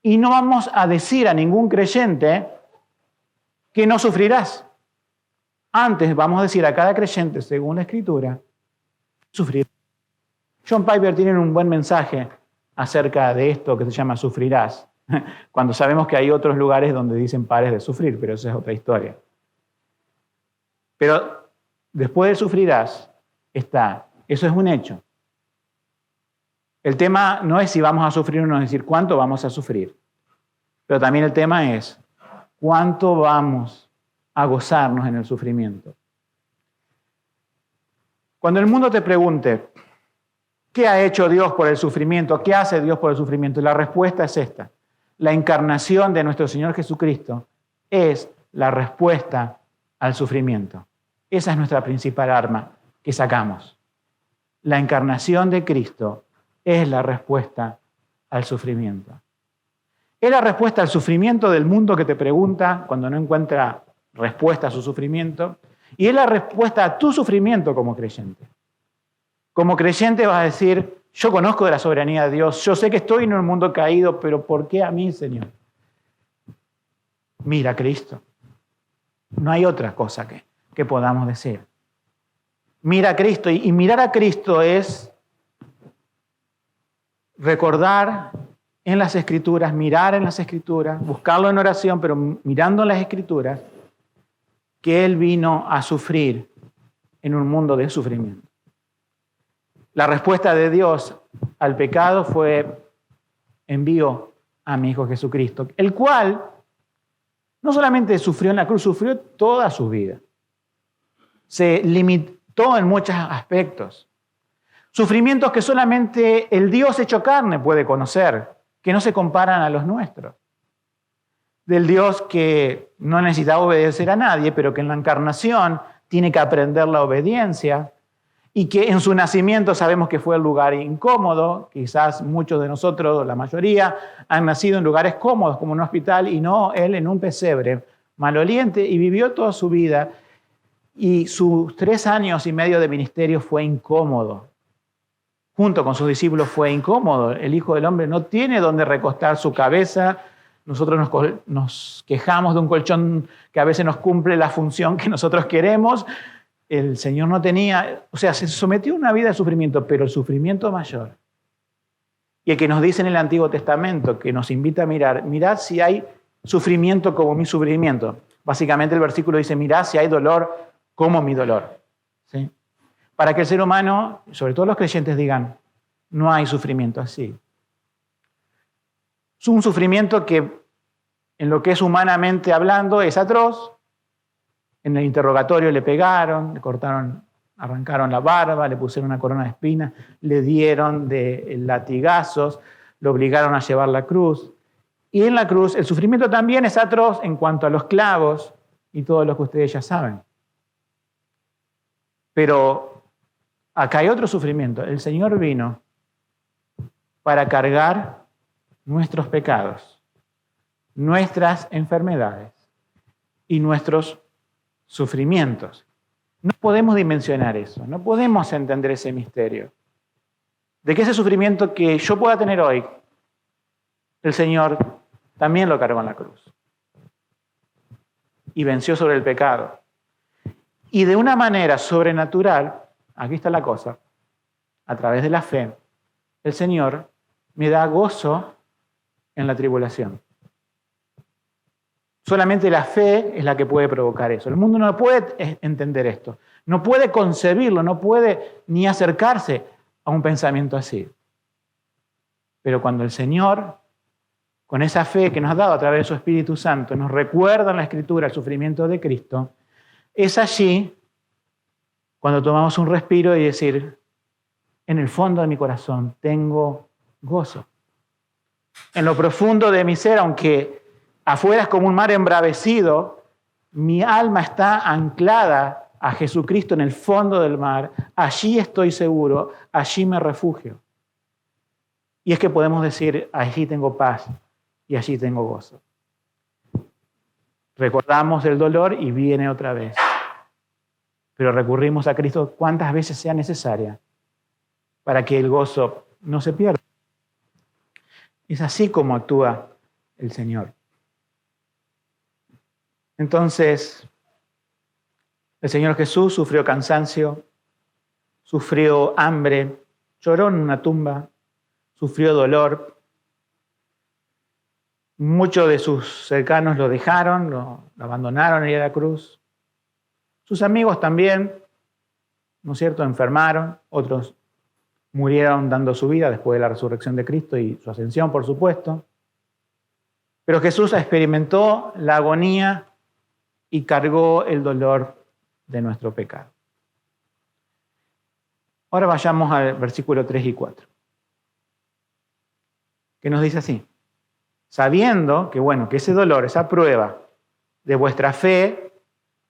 Y no vamos a decir a ningún creyente que no sufrirás. Antes vamos a decir a cada creyente, según la Escritura, sufrir. John Piper tiene un buen mensaje acerca de esto que se llama sufrirás, cuando sabemos que hay otros lugares donde dicen pares de sufrir, pero esa es otra historia. Pero después de sufrirás está, eso es un hecho. El tema no es si vamos a sufrir o no, es decir, cuánto vamos a sufrir. Pero también el tema es cuánto vamos a gozarnos en el sufrimiento. Cuando el mundo te pregunte, ¿qué ha hecho Dios por el sufrimiento? ¿Qué hace Dios por el sufrimiento? Y la respuesta es esta. La encarnación de nuestro Señor Jesucristo es la respuesta al sufrimiento. Esa es nuestra principal arma que sacamos. La encarnación de Cristo es la respuesta al sufrimiento. Es la respuesta al sufrimiento del mundo que te pregunta cuando no encuentra respuesta a su sufrimiento. Y es la respuesta a tu sufrimiento como creyente. Como creyente vas a decir, yo conozco de la soberanía de Dios, yo sé que estoy en un mundo caído, pero ¿por qué a mí, Señor? Mira a Cristo. No hay otra cosa que podamos decir. Mira a Cristo. Y mirar a Cristo es recordar en las Escrituras, mirar en las Escrituras, buscarlo en oración, pero mirando en las Escrituras, que Él vino a sufrir en un mundo de sufrimiento. La respuesta de Dios al pecado fue envío a mi Hijo Jesucristo, el cual no solamente sufrió en la cruz, sufrió toda su vida. Se limitó en muchos aspectos. Sufrimientos que solamente el Dios hecho carne puede conocer, que no se comparan a los nuestros. Del Dios que no necesitaba obedecer a nadie, pero que en la encarnación tiene que aprender la obediencia, y que en su nacimiento sabemos que fue el lugar incómodo. Quizás muchos de nosotros, la mayoría, han nacido en lugares cómodos, como un hospital, y no Él en un pesebre maloliente, y vivió toda su vida. Y sus 3 años y medio de ministerio fue incómodo. Junto con sus discípulos fue incómodo. El Hijo del Hombre no tiene donde recostar su cabeza. Nosotros nos quejamos de un colchón que a veces nos cumple la función que nosotros queremos. El Señor no tenía, o sea, se sometió a una vida de sufrimiento, pero el sufrimiento mayor. Y el que nos dice en el Antiguo Testamento, que nos invita a mirar, mirad si hay sufrimiento como mi sufrimiento. Básicamente el versículo dice, mirad si hay dolor como mi dolor. ¿Sí? Para que el ser humano, sobre todo los creyentes, digan, no hay sufrimiento así. Es un sufrimiento que, en lo que es humanamente hablando, es atroz. En el interrogatorio le pegaron, le cortaron, arrancaron la barba, le pusieron una corona de espinas, le dieron de latigazos, lo obligaron a llevar la cruz. Y en la cruz el sufrimiento también es atroz en cuanto a los clavos y todo lo que ustedes ya saben. Pero acá hay otro sufrimiento. El Señor vino para cargar nuestros pecados, nuestras enfermedades y nuestros sufrimientos. No podemos dimensionar eso, no podemos entender ese misterio. De que ese sufrimiento que yo pueda tener hoy, el Señor también lo cargó en la cruz. Y venció sobre el pecado. Y de una manera sobrenatural, aquí está la cosa, a través de la fe, el Señor me da gozo en la tribulación. Solamente la fe es la que puede provocar eso. El mundo no puede entender esto, no puede concebirlo, no puede ni acercarse a un pensamiento así. Pero cuando el Señor, con esa fe que nos ha dado a través de su Espíritu Santo, nos recuerda en la Escritura el sufrimiento de Cristo, es allí Cuando tomamos un respiro y decir, en el fondo de mi corazón tengo gozo. En lo profundo de mi ser, aunque afuera es como un mar embravecido, mi alma está anclada a Jesucristo en el fondo del mar. Allí estoy seguro, allí me refugio. Y es que podemos decir, allí tengo paz y allí tengo gozo. Recordamos el dolor y viene otra vez. Pero recurrimos a Cristo cuantas veces sea necesaria para que el gozo no se pierda. Es así como actúa el Señor. Entonces, el Señor Jesús sufrió cansancio, sufrió hambre, lloró en una tumba, sufrió dolor. Muchos de sus cercanos lo dejaron, lo abandonaron en la cruz. Sus amigos también, ¿no es cierto?, enfermaron, otros murieron dando su vida después de la resurrección de Cristo y su ascensión, por supuesto. Pero Jesús experimentó la agonía y cargó el dolor de nuestro pecado. Ahora vayamos al versículo 3 y 4, que nos dice así: sabiendo que ese dolor, esa prueba de vuestra fe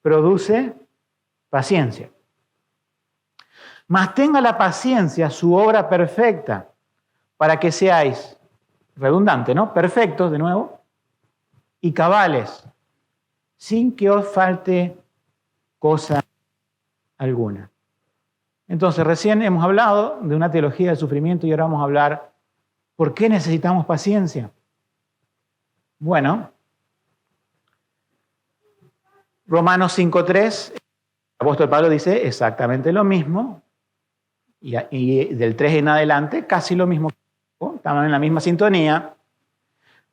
produce paciencia. Mas tenga la paciencia su obra perfecta, para que seáis, redundante, ¿no?, perfectos, de nuevo, y cabales, sin que os falte cosa alguna. Entonces, recién hemos hablado de una teología del sufrimiento y ahora vamos a hablar ¿por qué necesitamos paciencia? Bueno, Romanos 5:3, el apóstol Pablo dice exactamente lo mismo, y del 3 en adelante casi lo mismo, estamos en la misma sintonía,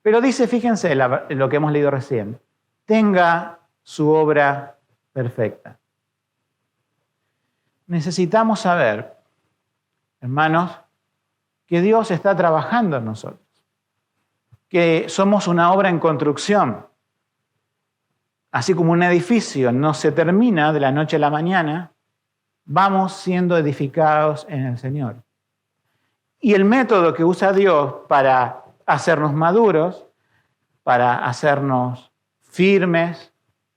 pero dice, fíjense lo que hemos leído recién, tenga su obra perfecta. Necesitamos saber, hermanos, que Dios está trabajando en nosotros, que somos una obra en construcción. Así como un edificio no se termina de la noche a la mañana, vamos siendo edificados en el Señor. Y el método que usa Dios para hacernos maduros, para hacernos firmes,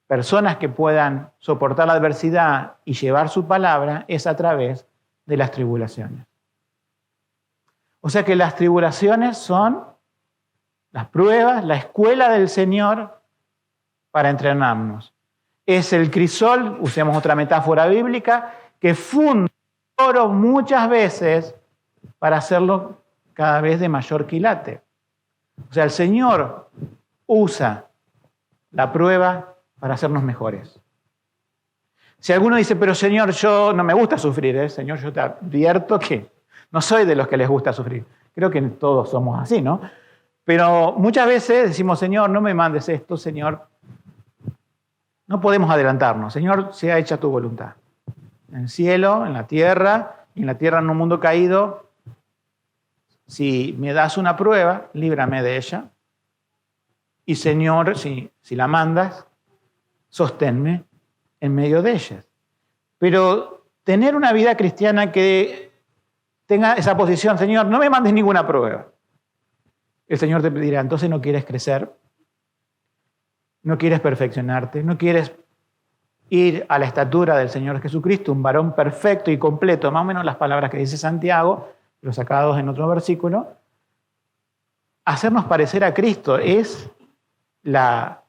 personas que puedan soportar la adversidad y llevar su palabra, es a través de las tribulaciones. O sea que las tribulaciones son las pruebas, la escuela del Señor para entrenarnos. Es el crisol, usemos otra metáfora bíblica, que funde oro muchas veces para hacerlo cada vez de mayor quilate. O sea, el Señor usa la prueba para hacernos mejores. Si alguno dice, pero Señor, yo no me gusta sufrir, Señor, yo te advierto que no soy de los que les gusta sufrir. Creo que todos somos así, ¿no? Pero muchas veces decimos, Señor, no me mandes esto, Señor. No podemos adelantarnos. Señor, sea hecha tu voluntad. En el cielo, en la tierra, y en la tierra en un mundo caído. Si me das una prueba, líbrame de ella. Y Señor, si la mandas, sosténme en medio de ellas. Pero tener una vida cristiana que tenga esa posición, Señor, no me mandes ninguna prueba. El Señor te pedirá, entonces no quieres crecer, no quieres perfeccionarte, no quieres ir a la estatura del Señor Jesucristo, un varón perfecto y completo, más o menos las palabras que dice Santiago, pero sacados en otro versículo. Hacernos parecer a Cristo es la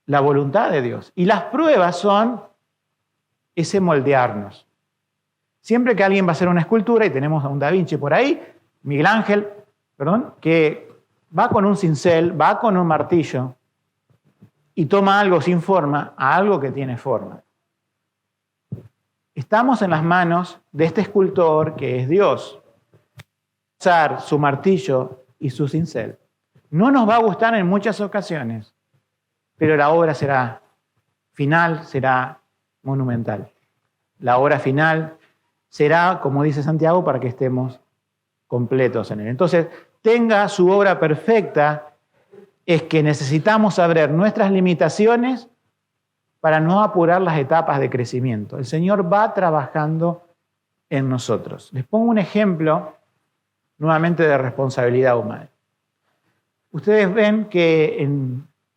voluntad de Dios. Y las pruebas son ese moldearnos. Siempre que alguien va a hacer una escultura, y tenemos a un Da Vinci por ahí, Miguel Ángel, que va con un cincel, va con un martillo, y toma algo sin forma a algo que tiene forma. Estamos en las manos de este escultor que es Dios. Usar su martillo y su cincel. No nos va a gustar en muchas ocasiones, pero la obra final será monumental. La obra final será, como dice Santiago, para que estemos completos en él. Entonces, tenga su obra perfecta, es que necesitamos saber nuestras limitaciones para no apurar las etapas de crecimiento. El Señor va trabajando en nosotros. Les pongo un ejemplo nuevamente de responsabilidad humana. Ustedes ven que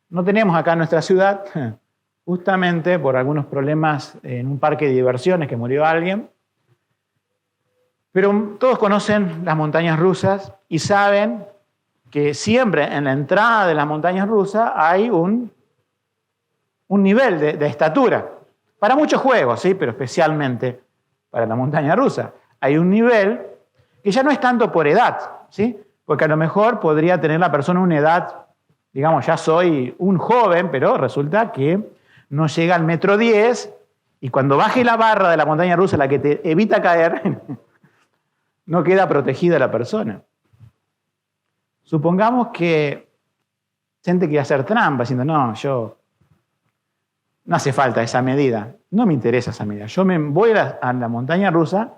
no tenemos acá en nuestra ciudad, justamente por algunos problemas en un parque de diversiones que murió alguien, pero todos conocen las montañas rusas y saben que siempre en la entrada de las montañas rusas hay un nivel de estatura. Para muchos juegos, ¿sí? Pero especialmente para la montaña rusa. Hay un nivel que ya no es tanto por edad, ¿sí? Porque a lo mejor podría tener la persona una edad, digamos, ya soy un joven, pero resulta que no llega al 1,10 m y cuando baje la barra de la montaña rusa, la que te evita caer, no queda protegida la persona. Supongamos que gente quiere hacer trampa, diciendo, no hace falta esa medida, no me interesa esa medida. Yo me voy a la montaña rusa,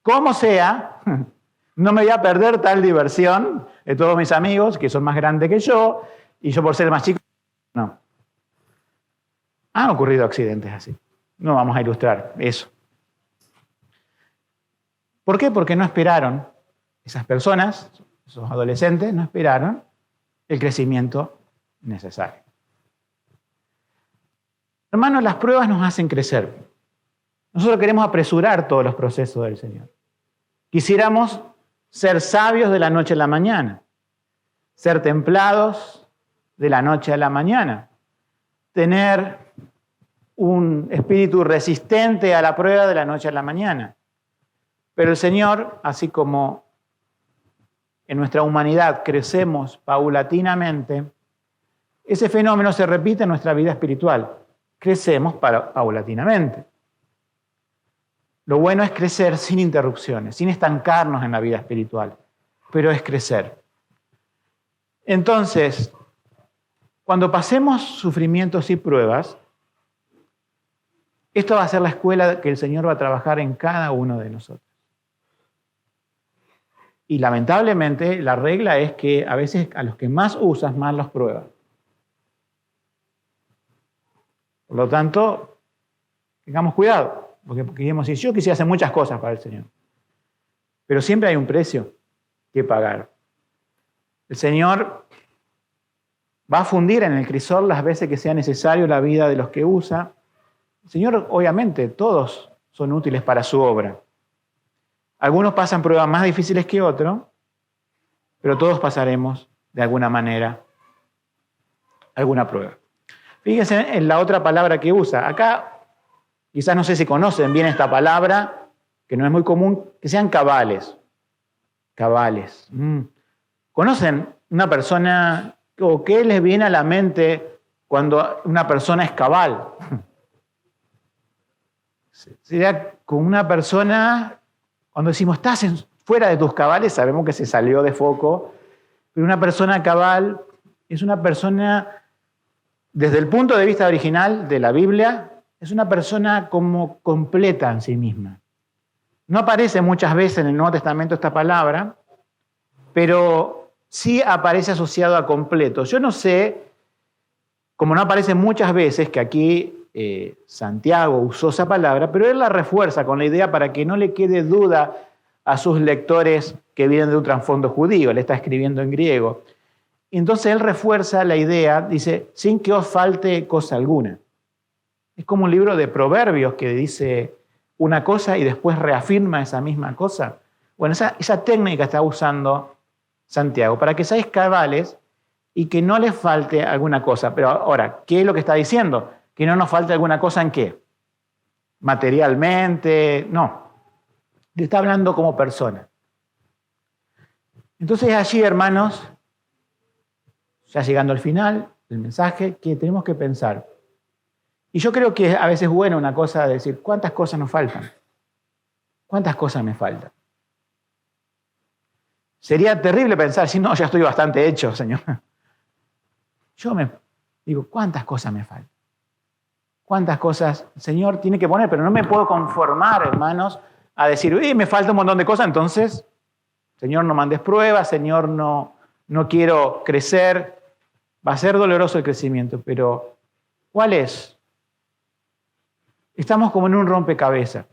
como sea, no me voy a perder tal diversión de todos mis amigos que son más grandes que yo, y yo por ser más chico, no. Han ocurrido accidentes así. No vamos a ilustrar eso. ¿Por qué? Porque no esperaron, esas personas, esos adolescentes, no esperaron el crecimiento necesario. Hermanos, las pruebas nos hacen crecer. Nosotros queremos apresurar todos los procesos del Señor. Quisiéramos ser sabios de la noche a la mañana, ser templados de la noche a la mañana, tener un espíritu resistente a la prueba de la noche a la mañana. Pero el Señor, así como en nuestra humanidad crecemos paulatinamente, ese fenómeno se repite en nuestra vida espiritual. Crecemos paulatinamente. Lo bueno es crecer sin interrupciones, sin estancarnos en la vida espiritual, pero es crecer. Entonces, cuando pasemos sufrimientos y pruebas, esto va a ser la escuela que el Señor va a trabajar en cada uno de nosotros. Y lamentablemente la regla es que a veces a los que más usas, más los pruebas. Por lo tanto, tengamos cuidado. Porque queremos decir, yo quisiera hacer muchas cosas para el Señor. Pero siempre hay un precio que pagar. El Señor va a fundir en el crisol las veces que sea necesario la vida de los que usa. El Señor, obviamente, todos son útiles para su obra. Algunos pasan pruebas más difíciles que otros, pero todos pasaremos, de alguna manera, alguna prueba. Fíjense en la otra palabra que usa. Acá, quizás no sé si conocen bien esta palabra, que no es muy común, que sean cabales. Cabales. ¿Conocen una persona, o qué les viene a la mente cuando una persona es cabal? Sería con una persona, cuando decimos estás fuera de tus cabales, sabemos que se salió de foco, pero una persona cabal es una persona, desde el punto de vista original de la Biblia, es una persona como completa en sí misma. No aparece muchas veces en el Nuevo Testamento esta palabra, pero sí aparece asociado a completo. Yo no sé, como no aparece muchas veces, que aquí Santiago usó esa palabra, pero él la refuerza con la idea para que no le quede duda a sus lectores que vienen de un trasfondo judío. Él está escribiendo en griego. Y entonces él refuerza la idea, dice, sin que os falte cosa alguna. Es como un libro de proverbios que dice una cosa y después reafirma esa misma cosa. Bueno, esa técnica está usando Santiago para que seáis cabales y que no les falte alguna cosa. Pero ahora, ¿qué es lo que está diciendo? Que no nos falte alguna cosa ¿en qué? Materialmente, no. Le está hablando como persona. Entonces allí, hermanos, ya llegando al final del mensaje, que tenemos que pensar. Y yo creo que a veces es bueno una cosa de decir, ¿cuántas cosas nos faltan? ¿Cuántas cosas me faltan? Sería terrible pensar, si no, ya estoy bastante hecho, Señor. Yo me digo, ¿cuántas cosas me faltan? ¿Cuántas cosas el Señor tiene que poner? Pero no me puedo conformar, hermanos, a decir, me falta un montón de cosas, entonces, Señor, no mandes pruebas, Señor, no quiero crecer. Va a ser doloroso el crecimiento, pero ¿cuál es Estamos como en un rompecabezas.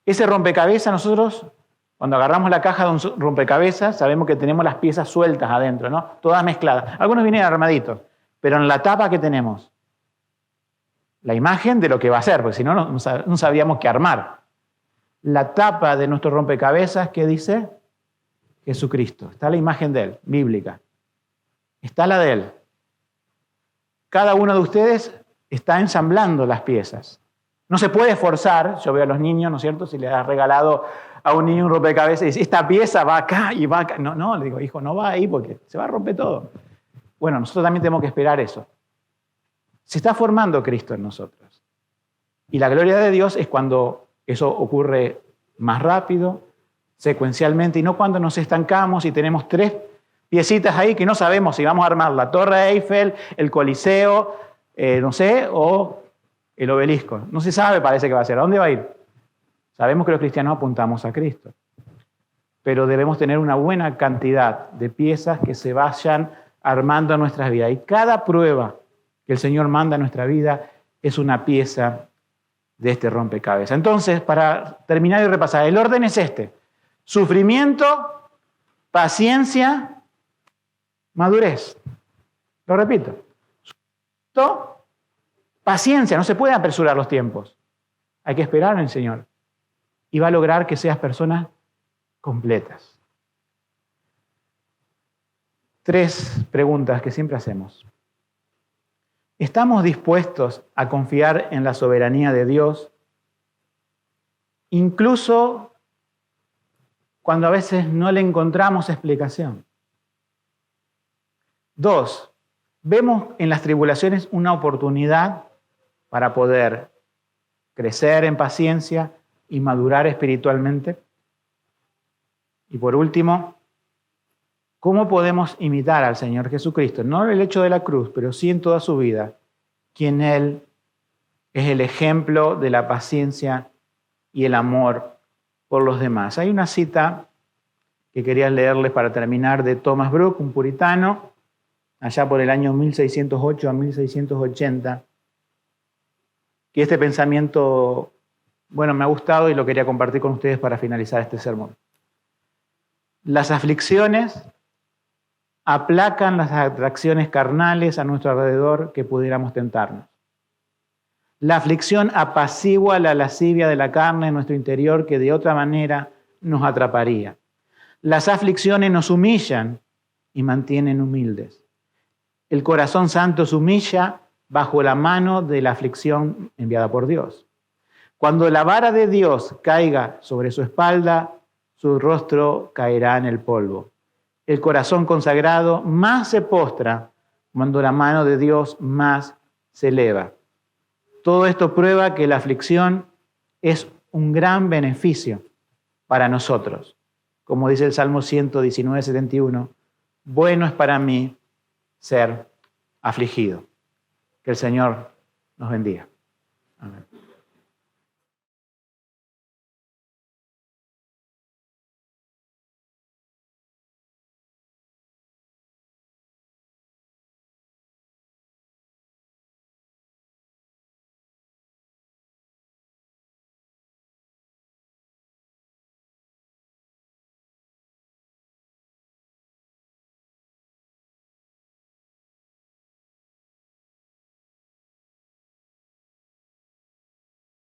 Ese rompecabezas nosotros, cuando agarramos la caja de un rompecabezas, sabemos que tenemos las piezas sueltas adentro, ¿no? Todas mezcladas. Algunos vienen armaditos, pero en la tapa que tenemos, la imagen de lo que va a ser, porque si no, no sabríamos qué armar. La tapa de nuestro rompecabezas, ¿qué dice? Jesucristo. Está la imagen de Él, bíblica. Está la de Él. Cada uno de ustedes está ensamblando las piezas. No se puede forzar. Yo veo a los niños, ¿no es cierto? Si le has regalado a un niño un rompecabezas y dice, esta pieza va acá y va acá. No, le digo, hijo, no va ahí porque se va a romper todo. Bueno, nosotros también tenemos que esperar eso. Se está formando Cristo en nosotros. Y la gloria de Dios es cuando eso ocurre más rápido, secuencialmente, y no cuando nos estancamos y tenemos 3 piecitas ahí que no sabemos si vamos a armar la Torre Eiffel, el Coliseo, no sé, o el obelisco. No se sabe, parece que va a ser. ¿A dónde va a ir? Sabemos que los cristianos apuntamos a Cristo, pero debemos tener una buena cantidad de piezas que se vayan armando en nuestras vidas. Y cada prueba que el Señor manda a nuestra vida es una pieza de este rompecabezas. Entonces, para terminar y repasar, el orden es este: sufrimiento, paciencia, madurez. Lo repito. Sufrimiento, paciencia, no se pueden apresurar los tiempos. Hay que esperar en el Señor. Y va a lograr que seas personas completas. 3 preguntas que siempre hacemos. ¿Estamos dispuestos a confiar en la soberanía de Dios, incluso cuando a veces no le encontramos explicación? 2, ¿vemos en las tribulaciones una oportunidad para poder crecer en paciencia y madurar espiritualmente? Y por último, ¿cómo podemos imitar al Señor Jesucristo? No en el hecho de la cruz, pero sí en toda su vida, quien Él es el ejemplo de la paciencia y el amor por los demás. Hay una cita que quería leerles para terminar de Thomas Brooke, un puritano, allá por el año 1608 a 1680, que este pensamiento, bueno, me ha gustado y lo quería compartir con ustedes para finalizar este sermón. Las aflicciones aplacan las atracciones carnales a nuestro alrededor que pudiéramos tentarnos. La aflicción apacigua la lascivia de la carne en nuestro interior que de otra manera nos atraparía. Las aflicciones nos humillan y mantienen humildes. El corazón santo se humilla bajo la mano de la aflicción enviada por Dios. Cuando la vara de Dios caiga sobre su espalda, su rostro caerá en el polvo. El corazón consagrado más se postra cuando la mano de Dios más se eleva. Todo esto prueba que la aflicción es un gran beneficio para nosotros. Como dice el Salmo 119, 71, bueno es para mí ser afligido. Que el Señor nos bendiga. Amén.